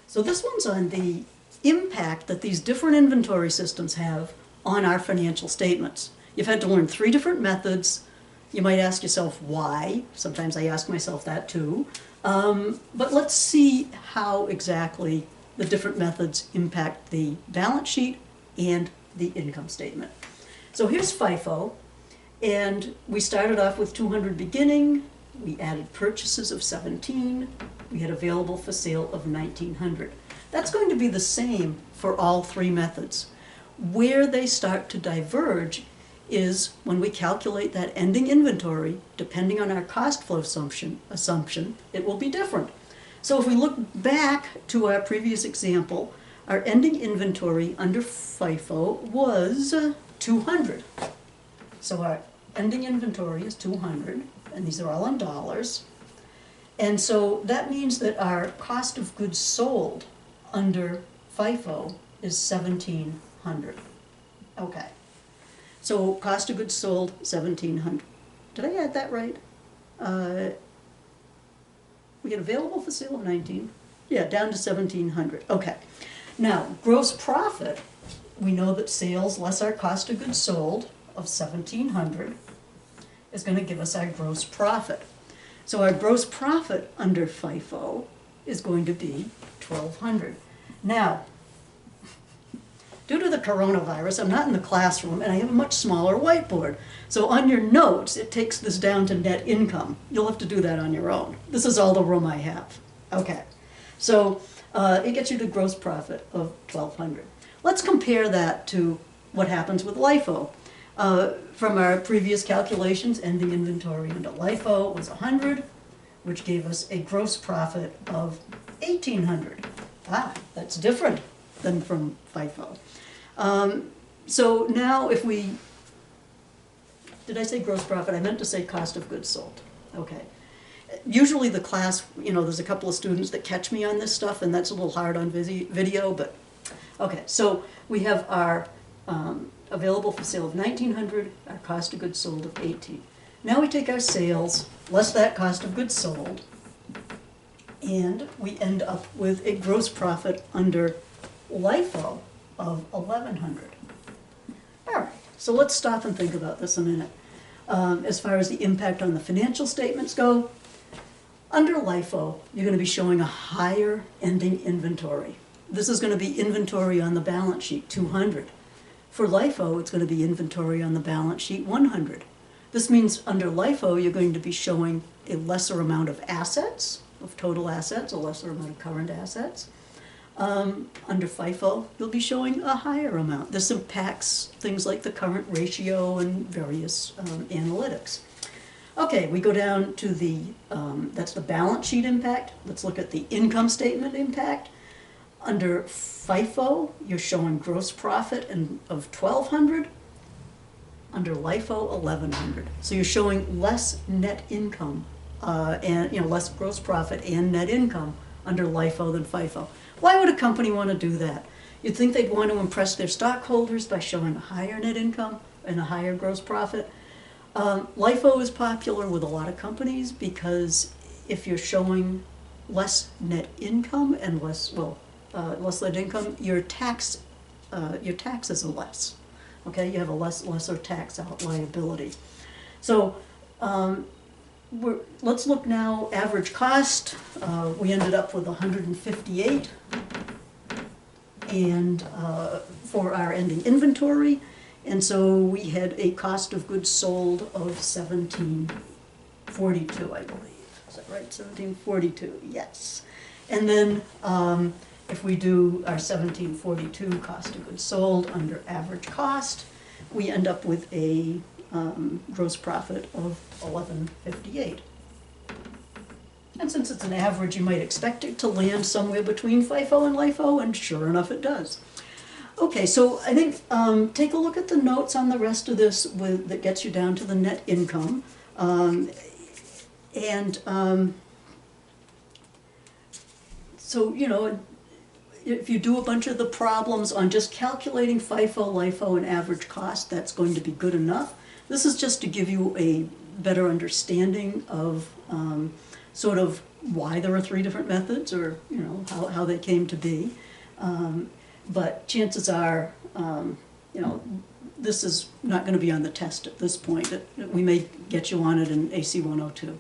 So this one's on the impact that these different inventory systems have on our financial statements. You've had to learn 3 different methods. You might ask yourself why. Sometimes I ask myself that too. But let's see how exactly the different methods impact the balance sheet and the income statement. So here's FIFO, and we started off with 200 beginning. We added purchases of 17. We had available for sale of 1900. That's going to be the same for all 3 methods. Where they start to diverge is when we calculate that ending inventory, depending on our cost flow assumption, it will be different. So if we look back to our previous example, our ending inventory under FIFO was 200. So our ending inventory is 200, and these are all in dollars. And so that means that our cost of goods sold under FIFO is 1700. Okay. So cost of goods sold, 1700. Did I add that right? We get available for sale of 19. Yeah, down to 1700. Okay. Now, gross profit, we know that sales less our cost of goods sold of 1700 is going to give us our gross profit. So our gross profit under FIFO is going to be 1200. Now, due to the coronavirus, I'm not in the classroom and I have a much smaller whiteboard. So on your notes, it takes this down to net income. You'll have to do that on your own. This is all the room I have. Okay, so it gets you to gross profit of 1200. Let's compare that to what happens with LIFO. From our previous calculations, ending inventory under LIFO was 100, which gave us a gross profit of 1800. Ah, that's different than from FIFO. So now if we, did I say gross profit? I meant to say cost of goods sold. Okay. Usually the class, you know, there's a couple of students that catch me on this stuff, and that's a little hard on video, but okay. So we have our available for sale of 1900, our cost of goods sold of 18. Now we take our sales, less that cost of goods sold, and we end up with a gross profit under LIFO of 1100. All right, so let's stop and think about this a minute. As far as the impact on the financial statements go, under LIFO, you're going to be showing a higher ending inventory. This is going to be inventory on the balance sheet, 200. For LIFO, it's going to be inventory on the balance sheet, 100. This means under LIFO, you're going to be showing a lesser amount of assets, of total assets, a lesser amount of current assets. Under FIFO, you'll be showing a higher amount. This impacts things like the current ratio and various analytics. Okay, we go down to the, that's the balance sheet impact. Let's look at the income statement impact. Under FIFO, you're showing gross profit of 1200. Under LIFO, 1100. So you're showing less net income and less gross profit and net income under LIFO than FIFO. Why would a company want to do that? You'd think they'd want to impress their stockholders by showing a higher net income and a higher gross profit. LIFO is popular with a lot of companies because if you're showing less net income and less net income, your taxes are less. Okay, you have a lesser tax out liability. So let's look now, average cost. We ended up with 158 and for our ending inventory. And so we had a cost of goods sold of 1742, I believe. Is that right? 1742, yes. And then if we do our 1742 cost of goods sold under average cost, we end up with a gross profit of 1158. And since it's an average, you might expect it to land somewhere between FIFO and LIFO, and sure enough it does. Okay, so I think take a look at the notes on the rest of this that gets you down to the net income. So, you know, if you do a bunch of the problems on just calculating FIFO, LIFO, and average cost, that's going to be good enough. This is just to give you a better understanding of sort of why there are three different methods, or, you know, how they came to be. But chances are, you know, this is not gonna be on the test at this point. We may get you on it in AC 102.